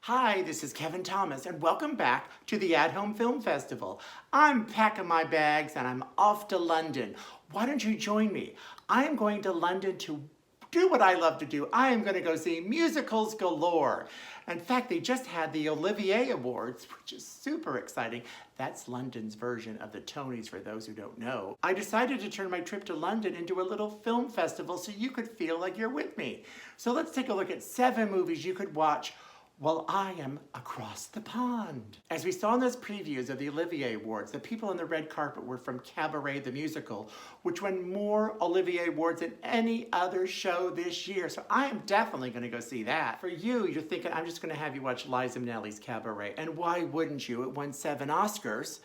Hi, this is Kevin Thomas, and welcome back to the At Home Film Festival. I'm packing my bags and I'm off to London. Why don't you join me? I am going to London to do what I love to do. I am going to go see musicals galore. In fact, they just had the Olivier Awards, which is super exciting. That's London's version of the Tonys, for those who don't know. I decided to turn my trip to London into a little film festival so you could feel like you're with me. So let's take a look at 7 movies you could watch while I am across the pond. As we saw in those previews of the Olivier Awards, the people on the red carpet were from Cabaret the musical, which won more Olivier Awards than any other show this year. So I am definitely gonna go see that. For you, you're thinking, I'm just gonna have you watch Liza Minnelli's Cabaret. And why wouldn't you? It won 7 Oscars.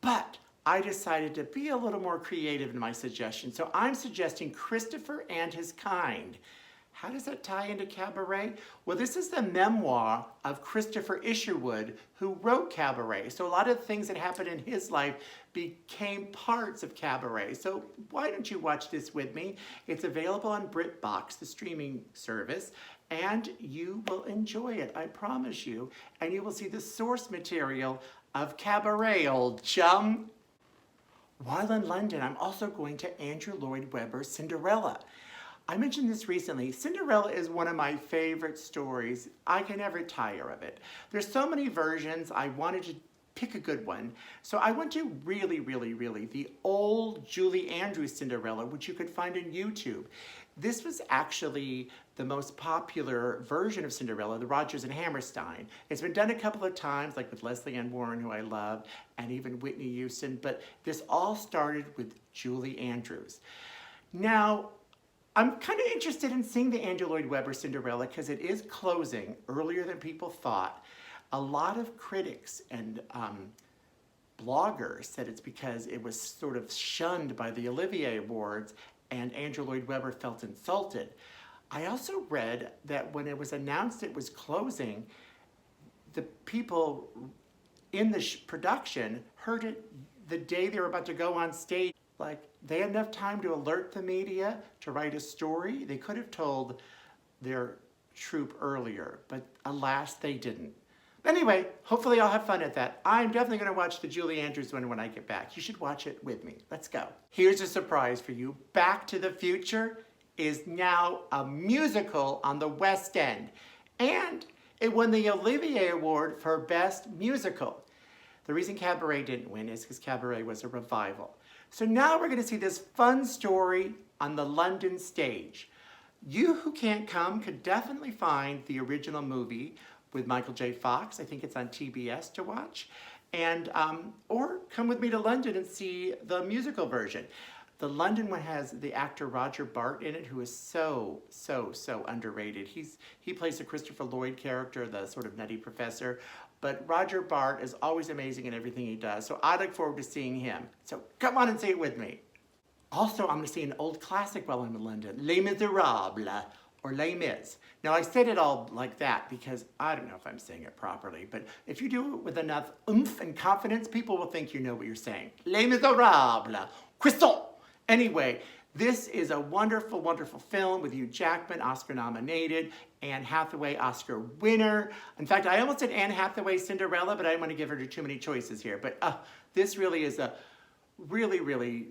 But I decided to be a little more creative in my suggestion. So I'm suggesting Christopher and His Kind. How does that tie into Cabaret? Well, this is the memoir of Christopher Isherwood, who wrote Cabaret. So a lot of the things that happened in his life became parts of Cabaret. So why don't you watch this with me? It's available on BritBox, the streaming service, and you will enjoy it, I promise you. And you will see the source material of Cabaret, old chum. While in London, I'm also going to Andrew Lloyd Webber's Cinderella. I mentioned this recently. Cinderella is one of my favorite stories. I can never tire of it. There's so many versions. I wanted to pick a good one. So I went to really the old Julie Andrews Cinderella, which you could find on YouTube. This was actually the most popular version of Cinderella, the Rodgers and Hammerstein. It's been done a couple of times, like with Leslie Ann Warren, who I love, and even Whitney Houston, but this all started with Julie Andrews. Now, I'm kind of interested in seeing the Andrew Lloyd Webber Cinderella because it is closing earlier than people thought. A lot of critics and bloggers said it's because it was sort of shunned by the Olivier Awards and Andrew Lloyd Webber felt insulted. I also read that when it was announced it was closing, the people in the production heard it the day they were about to go on stage. Like, they had enough time to alert the media, to write a story. They could have told their troupe earlier, but alas, they didn't. Anyway, hopefully I'll have fun at that. I'm definitely gonna watch the Julie Andrews one when I get back. You should watch it with me. Let's go. Here's a surprise for you. Back to the Future is now a musical on the West End, and it won the Olivier Award for Best Musical. The reason Cabaret didn't win is because Cabaret was a revival. So now we're going to see this fun story on the London stage. You who can't come could definitely find the original movie with Michael J. Fox. I think it's on TBS to watch. And, or come with me to London and see the musical version. The London one has the actor Roger Bart in it, who is so underrated. He plays the Christopher Lloyd character, the sort of nutty professor. But Roger Bart is always amazing in everything he does, so I look forward to seeing him. So come on and see it with me. Also, I'm going to see an old classic while I'm in London, Les Miserables, or Les Mis. Now, I said it all like that because I don't know if I'm saying it properly, but if you do it with enough oomph and confidence, people will think you know what you're saying. Les Miserables, Croissant. Anyway, this is a wonderful film with Hugh Jackman, Oscar nominated, Anne Hathaway, Oscar winner. In fact, I almost said Anne Hathaway Cinderella, but I didn't want to give her too many choices here. But this really is a really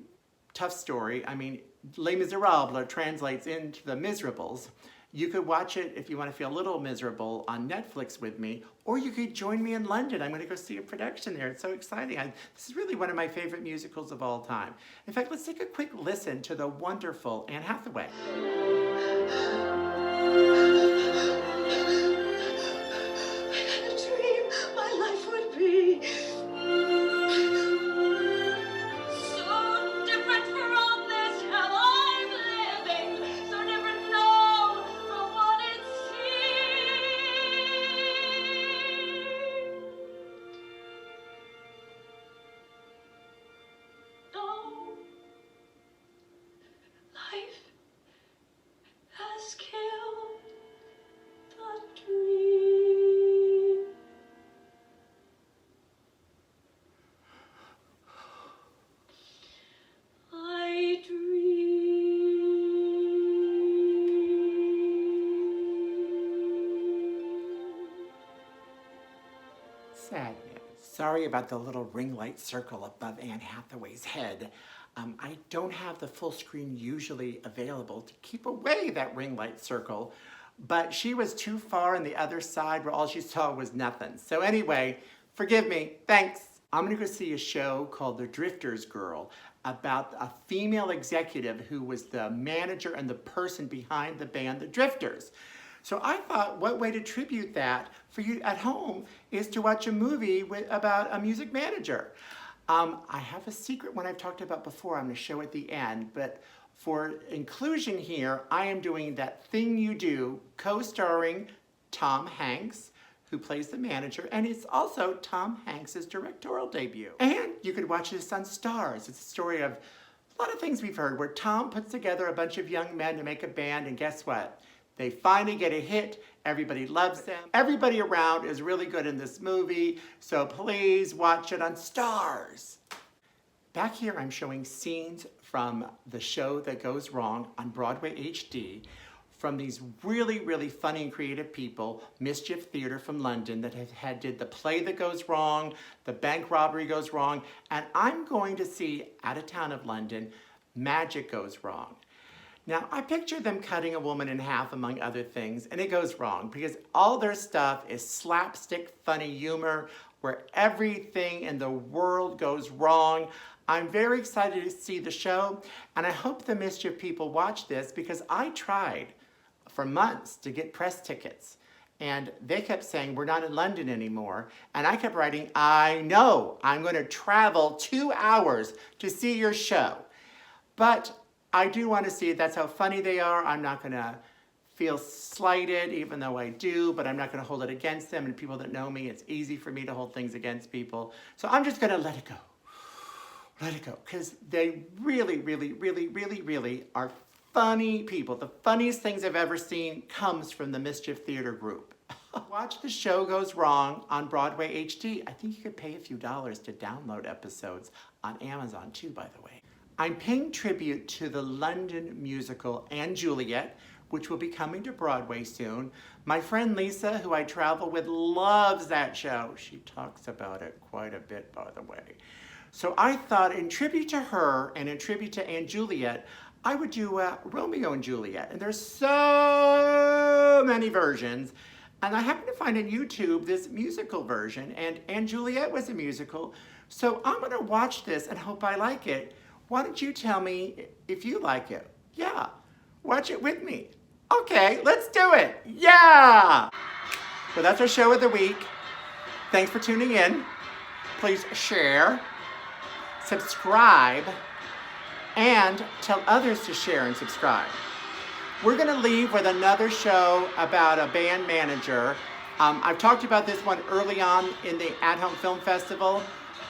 tough story. I mean, Les Miserables translates into the Miserables. You could watch it if you want to feel a little miserable on Netflix with me, or you could join me in London. I'm going to go see a production there. It's so exciting. This is really one of my favorite musicals of all time. In fact, let's take a quick listen to the wonderful Anne Hathaway. Life has killed Sad news. Sorry about the little ring light circle above Anne Hathaway's head. I don't have the full screen usually available to keep away that ring light circle, but she was too far on the other side where all she saw was nothing. So anyway, forgive me, thanks. I'm gonna go see a show called The Drifter's Girl about a female executive who was the manager and the person behind the band The Drifters. So I thought, what way to tribute that for you at home is to watch a movie about a music manager. I have a secret one I've talked about before I'm going to show at the end, but for inclusion here, I am doing That Thing You Do, co-starring Tom Hanks, who plays the manager, and it's also Tom Hanks' directorial debut. And you could watch this on Stars. It's a story of a lot of things we've heard, where Tom puts together a bunch of young men to make a band, and guess what? They finally get a hit, everybody loves them. Everybody around is really good in this movie, so please watch it on Stars. Back here I'm showing scenes from the show That Goes Wrong on Broadway HD from these really, really funny and creative people, Mischief Theatre from London, that did The Play That Goes Wrong, The Bank Robbery Goes Wrong, and I'm going to see, out of town of London, Magic Goes Wrong. Now, I picture them cutting a woman in half, among other things, and it goes wrong because all their stuff is slapstick, funny humor where everything in the world goes wrong. I'm very excited to see the show, and I hope the Mischief people watch this because I tried for months to get press tickets, and they kept saying, we're not in London anymore, and I kept writing, I know, I'm going to travel 2 hours to see your show. But I do want to see it. That's how funny they are. I'm not going to feel slighted, even though I do, but I'm not going to hold it against them. And people that know me, it's easy for me to hold things against people. So I'm just going to let it go. Let it go. Because they really, really, really, really, really are funny people. The funniest things I've ever seen comes from the Mischief Theatre group. Watch The Show Goes Wrong on Broadway HD. I think you could pay a few dollars to download episodes on Amazon too, by the way. I'm paying tribute to the London musical & Juliet, which will be coming to Broadway soon. My friend Lisa, who I travel with, loves that show. She talks about it quite a bit, by the way. So I thought, in tribute to her and in tribute to & Juliet, I would do Romeo and Juliet. And there's so many versions. And I happened to find on YouTube this musical version, and & Juliet was a musical. So I'm going to watch this and hope I like it. Why don't you tell me if you like it? Yeah, watch it with me. Okay, let's do it. Yeah! So that's our show of the week. Thanks for tuning in. Please share, subscribe, and tell others to share and subscribe. We're gonna leave with another show about a band manager. I've talked about this one early on in the AtHomeFilmFestival,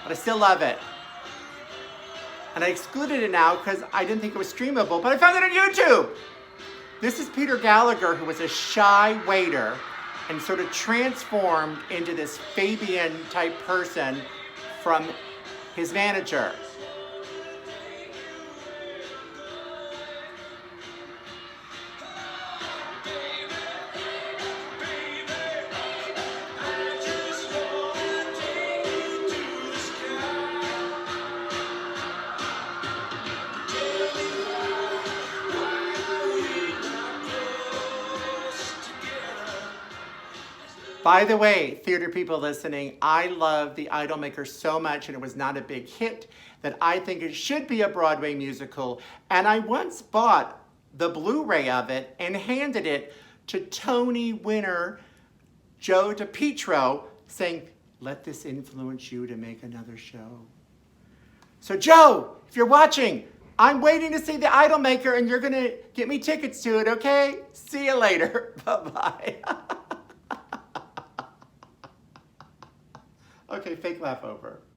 but I still love it. And I excluded it now because I didn't think it was streamable, but I found it on YouTube. This is Peter Gallagher, who was a shy waiter and sort of transformed into this Fabian type person from his manager. By the way, theater people listening, I love The Idolmaker so much, and it was not a big hit, that I think it should be a Broadway musical. And I once bought the Blu-ray of it and handed it to Tony winner Joe DiPietro, saying, let this influence you to make another show. So Joe, if you're watching, I'm waiting to see The Idolmaker, and you're gonna get me tickets to it, okay? See you later. Bye-bye. Okay, fake laugh over.